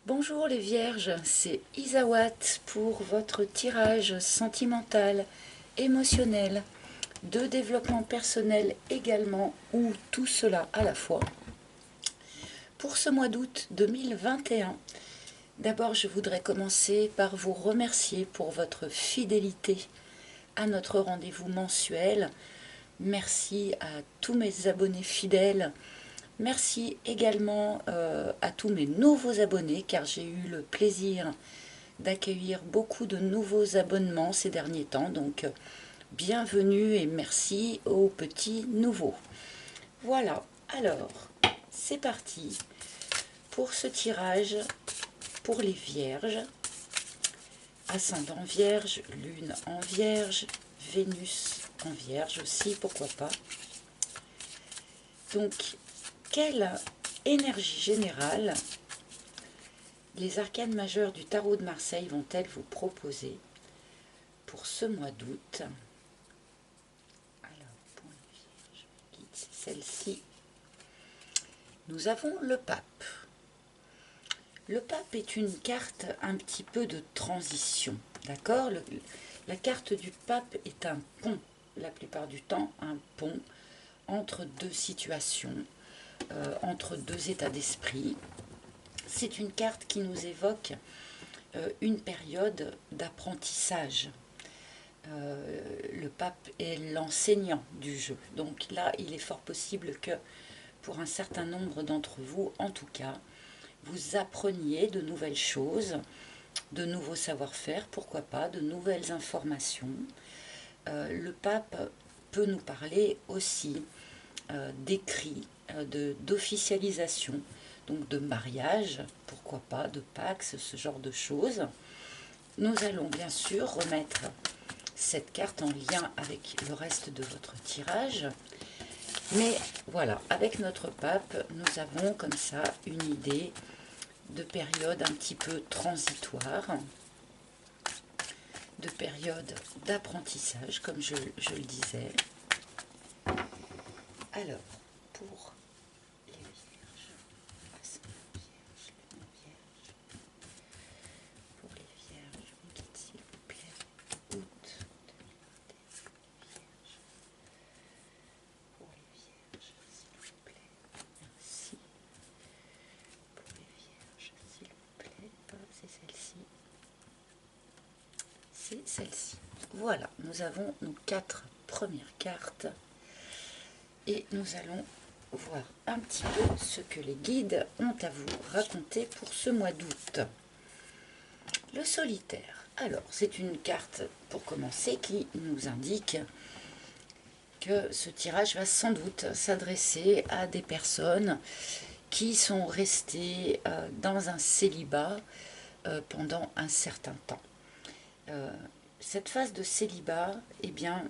Bonjour les vierges, c'est Isawat pour votre tirage sentimental, émotionnel, de développement personnel également, ou tout cela à la fois. Pour ce mois d'août 2021, d'abord je voudrais commencer par vous remercier pour votre fidélité à notre rendez-vous mensuel. Merci à tous mes abonnés fidèles. Merci également à tous mes nouveaux abonnés car j'ai eu le plaisir d'accueillir beaucoup de nouveaux abonnements ces derniers temps. Donc bienvenue et merci aux petits nouveaux. Voilà, alors c'est parti pour ce tirage pour les vierges. Ascendant vierge, lune en vierge, Vénus en vierge aussi, pourquoi pas. Donc, quelle énergie générale les arcanes majeures du tarot de Marseille vont-elles vous proposer pour ce mois d'août? Alors, pour les vierges, guide, c'est celle-ci. Nous avons le pape. Le pape est une carte un petit peu de transition, d'accord? La carte du pape est un pont, la plupart du temps, un pont entre deux situations, entre deux états d'esprit. C'est une carte qui nous évoque une période d'apprentissage. Le pape est l'enseignant du jeu. Donc là, il est fort possible que pour un certain nombre d'entre vous, en tout cas, vous appreniez de nouvelles choses, de nouveaux savoir-faire, pourquoi pas, de nouvelles informations. Le pape peut nous parler aussi d'écrit, d'officialisation, donc de mariage, pourquoi pas, de pax, ce genre de choses. Nous allons bien sûr remettre cette carte en lien avec le reste de votre tirage. Mais voilà, avec notre pape, nous avons comme ça une idée de période un petit peu transitoire, de période d'apprentissage, comme je le disais. Alors, pour les vierges, pour les vierges, vous me dites s'il vous plaît, août 2021, pour les vierges, s'il vous plaît, merci. Pour les vierges, s'il vous plaît, c'est celle-ci. C'est celle-ci. Voilà, nous avons nos 4 premières cartes et nous allons voir un petit peu ce que les guides ont à vous raconter pour ce mois d'août. Le solitaire. Alors, c'est une carte, pour commencer, qui nous indique que ce tirage va sans doute s'adresser à des personnes qui sont restées dans un célibat pendant un certain temps. Cette phase de célibat, eh bien,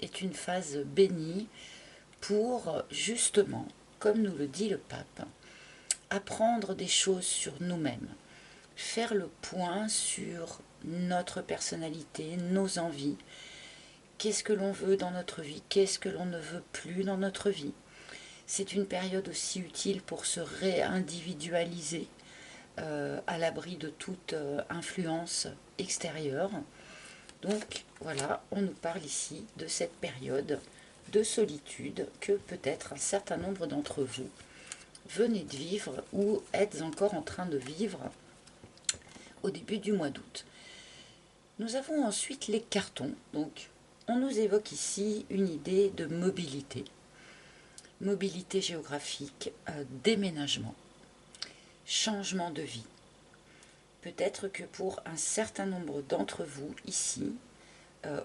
est une phase bénie pour, justement, comme nous le dit le pape, apprendre des choses sur nous-mêmes, faire le point sur notre personnalité, nos envies, qu'est-ce que l'on veut dans notre vie, qu'est-ce que l'on ne veut plus dans notre vie. C'est une période aussi utile pour se réindividualiser à l'abri de toute influence extérieure. Donc voilà, on nous parle ici de cette période de solitude que peut-être un certain nombre d'entre vous venez de vivre ou êtes encore en train de vivre au début du mois d'août. Nous avons ensuite les cartons. Donc on nous évoque ici une idée de mobilité. Mobilité géographique, déménagement, changement de vie. Peut-être que pour un certain nombre d'entre vous ici,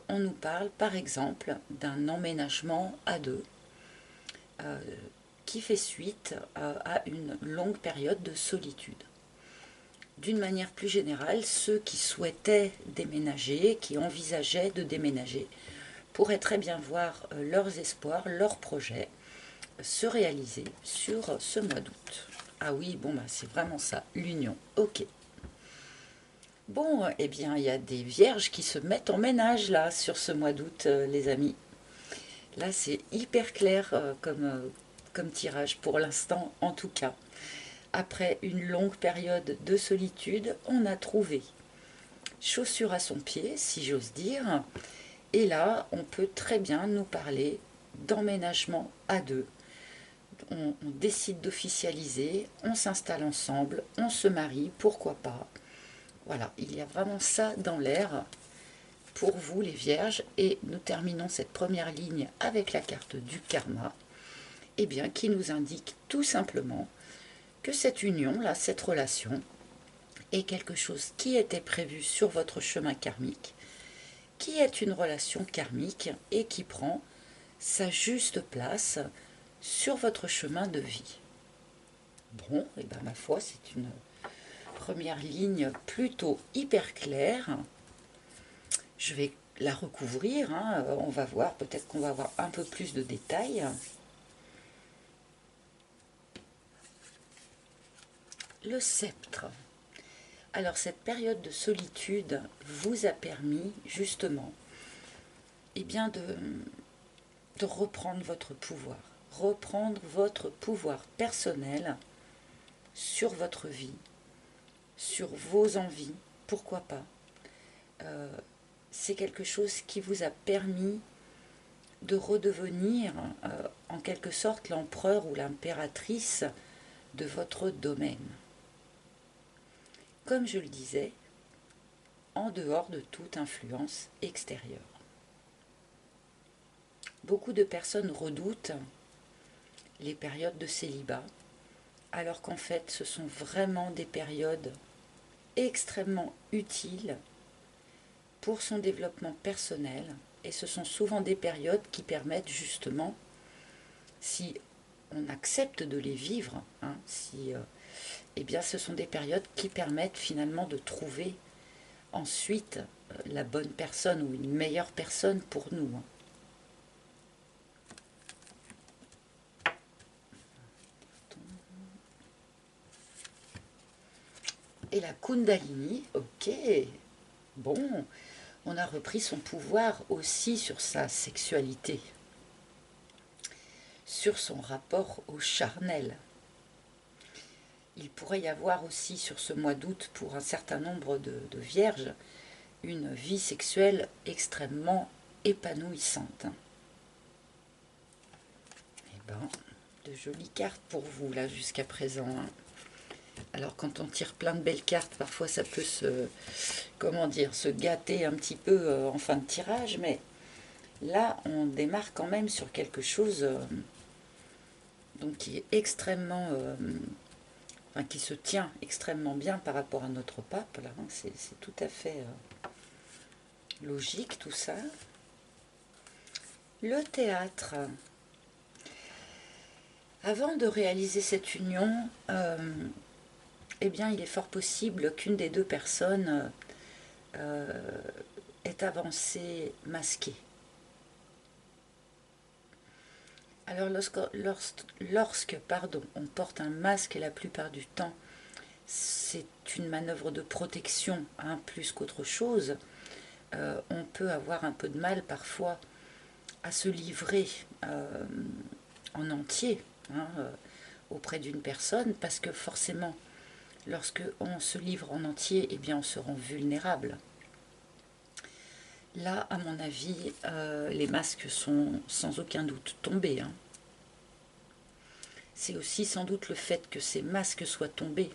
on nous parle par exemple d'un emménagement à deux qui fait suite à une longue période de solitude. D'une manière plus générale, ceux qui souhaitaient déménager, qui envisageaient de déménager, pourraient très bien voir leurs espoirs, leurs projets se réaliser sur ce mois d'août. Ah oui, bon, bah, c'est vraiment ça, l'union. Ok. Bon, eh bien, il y a des vierges qui se mettent en ménage, là, sur ce mois d'août, les amis. Là, c'est hyper clair comme tirage, pour l'instant, en tout cas. après une longue période de solitude, on a trouvé chaussure à son pied, si j'ose dire. Et là, on peut très bien nous parler d'emménagement à deux. On décide d'officialiser, on s'installe ensemble, on se marie, pourquoi pas. Voilà, il y a vraiment ça dans l'air pour vous les vierges. Et nous terminons cette première ligne avec la carte du karma, eh bien, qui nous indique tout simplement que cette union, là, cette relation, est quelque chose qui était prévu sur votre chemin karmique, qui est une relation karmique et qui prend sa juste place sur votre chemin de vie. Bon, et bien ma foi, c'est une première ligne plutôt hyper claire. Je vais la recouvrir, hein. On va voir, peut-être qu'on va avoir un peu plus de détails. Le sceptre. Alors cette période de solitude vous a permis justement bien de reprendre votre pouvoir personnel sur votre vie, sur vos envies, pourquoi pas. C'est quelque chose qui vous a permis de redevenir en quelque sorte l'empereur ou l'impératrice de votre domaine. Comme je le disais, en dehors de toute influence extérieure. Beaucoup de personnes redoutent les périodes de célibat, alors qu'en fait ce sont vraiment des périodes extrêmement utiles pour son développement personnel, et ce sont souvent des périodes qui permettent justement, si on accepte de les vivre, hein, eh bien ce sont des périodes qui permettent finalement de trouver ensuite la bonne personne ou une meilleure personne pour nous. Et la Kundalini, ok, bon, on a repris son pouvoir aussi sur sa sexualité, sur son rapport au charnel. Il pourrait y avoir aussi sur ce mois d'août, pour un certain nombre de vierges, une vie sexuelle extrêmement épanouissante. Eh ben, de jolies cartes pour vous là jusqu'à présent. Hein. Alors quand on tire plein de belles cartes, parfois ça peut se gâter un petit peu en fin de tirage, mais là on démarre quand même sur quelque chose donc qui est extrêmement, qui se tient extrêmement bien par rapport à notre pape. Là, hein, c'est tout à fait logique tout ça. Le théâtre. Avant de réaliser cette union, eh bien, il est fort possible qu'une des deux personnes ait avancé masquée. Alors lorsque on porte un masque la plupart du temps, c'est une manœuvre de protection hein, plus qu'autre chose. On peut avoir un peu de mal parfois à se livrer en entier hein, auprès d'une personne, parce que forcément, lorsque on se livre en entier, eh bien on se rend vulnérable. Là, à mon avis, les masques sont sans aucun doute tombés. Hein. C'est aussi sans doute le fait que ces masques soient tombés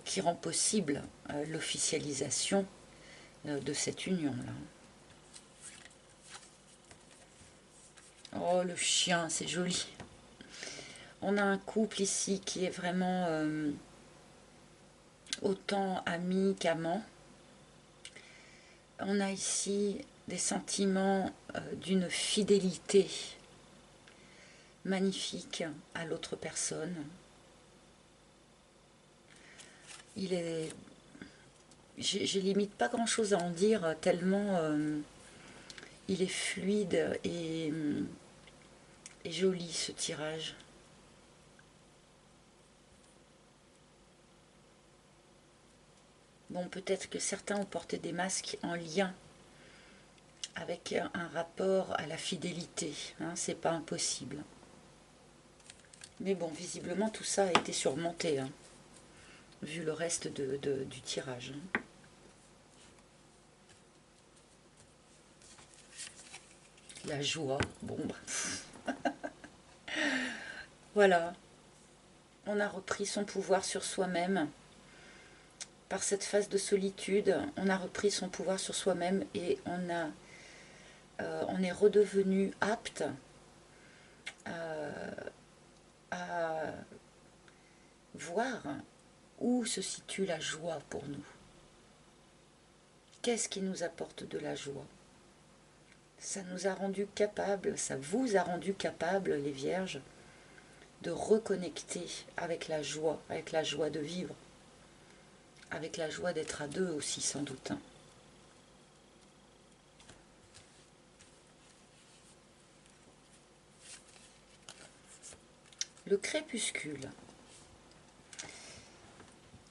qui rend possible l'officialisation de cette union-là. Oh, le chien, c'est joli. On a un couple ici qui est vraiment autant ami qu'amant. On a ici des sentiments d'une fidélité magnifique à l'autre personne. J'ai limite pas grand chose à en dire tellement il est fluide et joli ce tirage. Bon, peut-être que certains ont porté des masques en lien avec un rapport à la fidélité, hein, c'est pas impossible. Mais bon, visiblement, tout ça a été surmonté, hein, vu le reste du tirage. Hein. La joie, bon, bah, voilà. On a repris son pouvoir sur soi-même. Par cette phase de solitude, on a repris son pouvoir sur soi-même et on est redevenu apte à voir où se situe la joie pour nous. Qu'est-ce qui nous apporte de la joie? Ça nous a rendu capables, ça vous a rendu capables, les vierges, de reconnecter avec la joie de vivre, avec la joie d'être à deux aussi sans doute. Hein. Le crépuscule.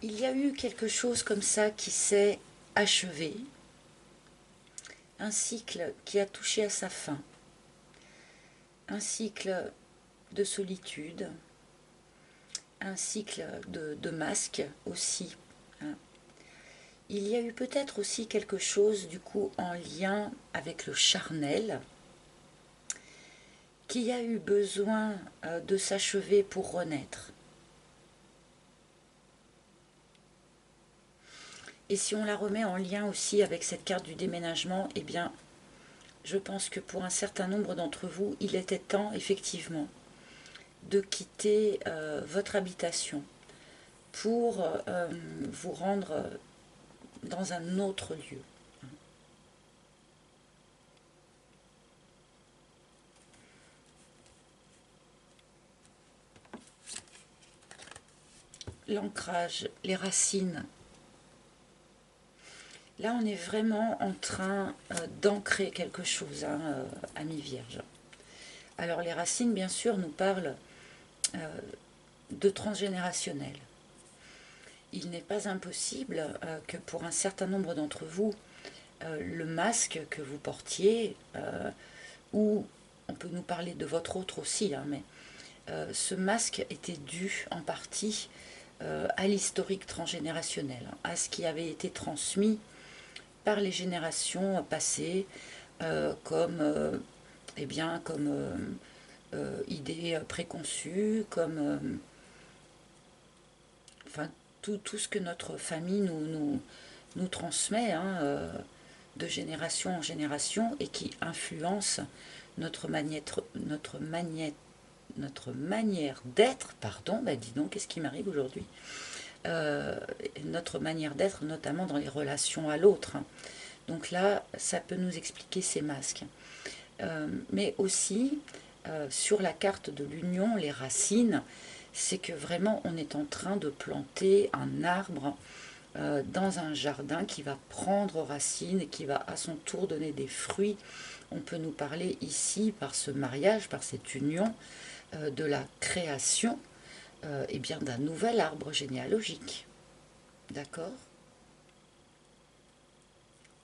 Il y a eu quelque chose comme ça qui s'est achevé, un cycle qui a touché à sa fin, un cycle de solitude, un cycle de masque aussi. Hein. Il y a eu peut-être aussi quelque chose du coup en lien avec le charnel, qui a eu besoin de s'achever pour renaître. Et si on la remet en lien aussi avec cette carte du déménagement, eh bien, je pense que pour un certain nombre d'entre vous, il était temps, effectivement, de quitter votre habitation pour vous rendre dans un autre lieu. L'ancrage, les racines. Là, on est vraiment en train d'ancrer quelque chose, hein, amis vierges. Alors, les racines, bien sûr, nous parlent de transgénérationnel. Il n'est pas impossible que pour un certain nombre d'entre vous, le masque que vous portiez, ou on peut nous parler de votre autre aussi, hein, mais ce masque était dû en partie à l'historique transgénérationnel, à ce qui avait été transmis par les générations passées comme, eh bien, comme idées préconçues, comme enfin, tout ce que notre famille nous transmet hein, de génération en génération et qui influence notre manière d'être, pardon, bah dis donc, qu'est-ce qui m'arrive aujourd'hui notre manière d'être, notamment dans les relations à l'autre. Hein. Donc là, ça peut nous expliquer ces masques. Mais aussi, sur la carte de l'union, les racines, c'est que vraiment on est en train de planter un arbre dans un jardin qui va prendre racine et qui va à son tour donner des fruits. On peut nous parler ici, par ce mariage, par cette union, de la création eh bien, d'un nouvel arbre généalogique. D'accord?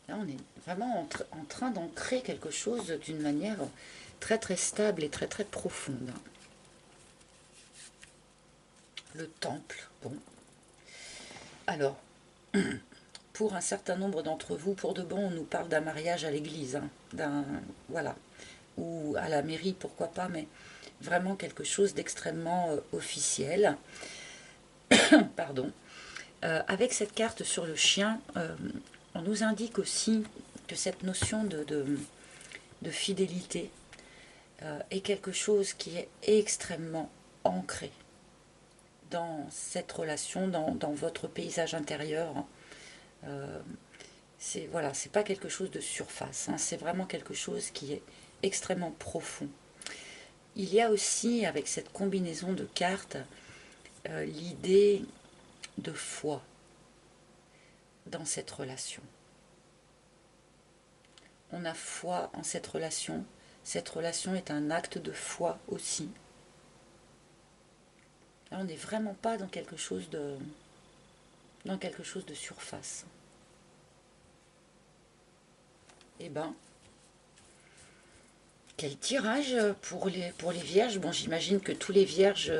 Là, on est vraiment en train d'ancrer quelque chose d'une manière très très stable et très très profonde. Le temple, bon. Alors, pour un certain nombre d'entre vous, pour de bon, on nous parle d'un mariage à l'église, hein, voilà, ou à la mairie, pourquoi pas, mais vraiment quelque chose d'extrêmement officiel. Pardon. Avec cette carte sur le chien, on nous indique aussi que cette notion de fidélité est quelque chose qui est extrêmement ancré dans cette relation, dans votre paysage intérieur. C'est voilà, c'est pas quelque chose de surface, hein, c'est vraiment quelque chose qui est extrêmement profond. Il y a aussi, avec cette combinaison de cartes, l'idée de foi dans cette relation. On a foi en cette relation. Cette relation est un acte de foi aussi. Là, on n'est vraiment pas dans quelque chose de surface. Eh ben, Quel tirage pour les vierges? Bon, j'imagine que tous les vierges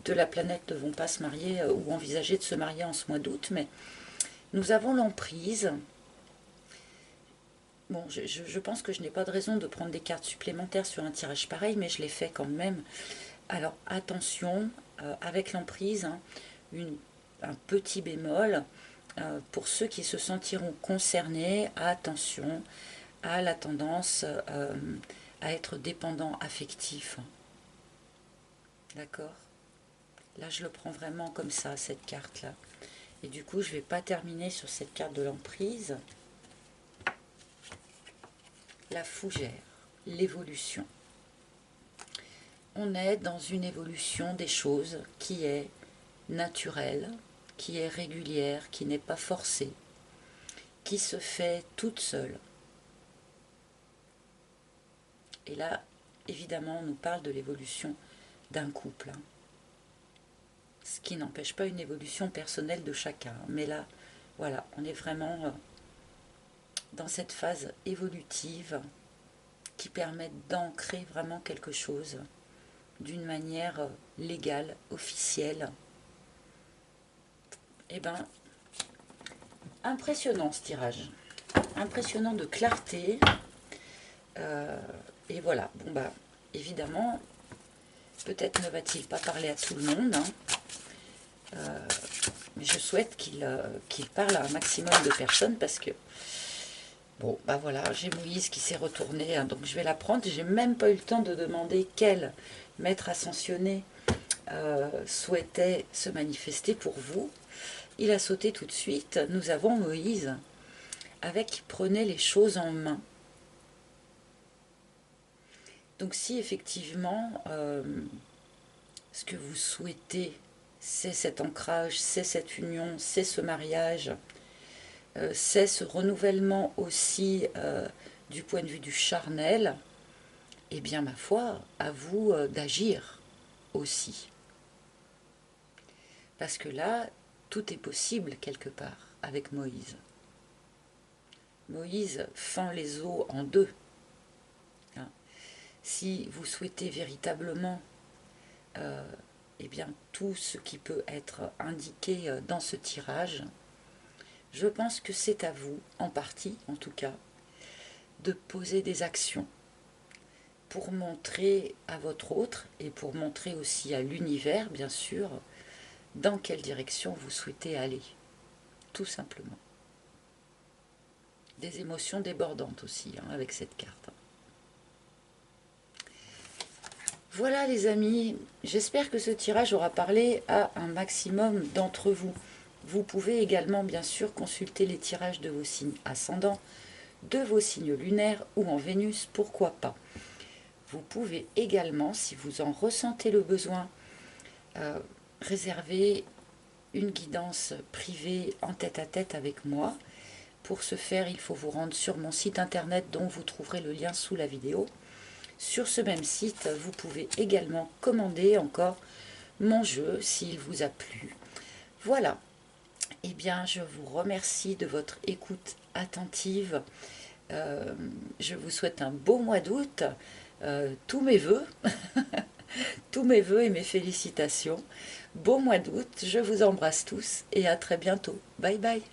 de la planète ne vont pas se marier ou envisager de se marier en ce mois d'août, mais nous avons l'emprise. Bon, je pense que je n'ai pas de raison de prendre des cartes supplémentaires sur un tirage pareil, mais je l'ai fait quand même. Alors attention, avec l'emprise, hein, un petit bémol, pour ceux qui se sentiront concernés, attention à la tendance à être dépendant affectif. D'accord? Là, je le prends vraiment comme ça, cette carte-là. Et du coup, je ne vais pas terminer sur cette carte de l'emprise. La fougère, l'évolution. On est dans une évolution des choses qui est naturelle, qui est régulière, qui n'est pas forcée, qui se fait toute seule. Et là, évidemment, on nous parle de l'évolution d'un couple. Hein. Ce qui n'empêche pas une évolution personnelle de chacun. Mais là, voilà, on est vraiment dans cette phase évolutive qui permet d'ancrer vraiment quelque chose d'une manière légale, officielle. Eh bien, impressionnant ce tirage. Impressionnant de clarté. Et voilà, bon bah, évidemment, peut-être ne va-t-il pas parler à tout le monde, hein. Mais je souhaite qu'il parle à un maximum de personnes parce que, bon, bah voilà, j'ai Moïse qui s'est retourné, hein, donc je vais la prendre. J'ai même pas eu le temps de demander quel maître ascensionné souhaitait se manifester pour vous. Il a sauté tout de suite. Nous avons Moïse avec prenez les choses en main. Donc si effectivement ce que vous souhaitez, c'est cet ancrage, c'est cette union, c'est ce mariage, c'est ce renouvellement aussi du point de vue du charnel, eh bien ma foi, à vous d'agir aussi. Parce que là, tout est possible quelque part avec Moïse. Moïse fend les eaux en deux. Hein. Si vous souhaitez véritablement eh bien, tout ce qui peut être indiqué dans ce tirage, je pense que c'est à vous, en partie en tout cas, de poser des actions pour montrer à votre autre et pour montrer aussi à l'univers, bien sûr, dans quelle direction vous souhaitez aller, tout simplement. Des émotions débordantes aussi, hein, avec cette carte. Voilà les amis, j'espère que ce tirage aura parlé à un maximum d'entre vous. Vous pouvez également bien sûr consulter les tirages de vos signes ascendants, de vos signes lunaires ou en Vénus, pourquoi pas. Vous pouvez également, si vous en ressentez le besoin, réserver une guidance privée en tête-à-tête avec moi. Pour ce faire, il faut vous rendre sur mon site internet dont vous trouverez le lien sous la vidéo. Sur ce même site, vous pouvez également commander encore mon jeu s'il vous a plu. Voilà. Eh bien, je vous remercie de votre écoute attentive. Je vous souhaite un beau mois d'août. Tous mes vœux, tous mes vœux et mes félicitations. Beau mois d'août. Je vous embrasse tous et à très bientôt. Bye bye.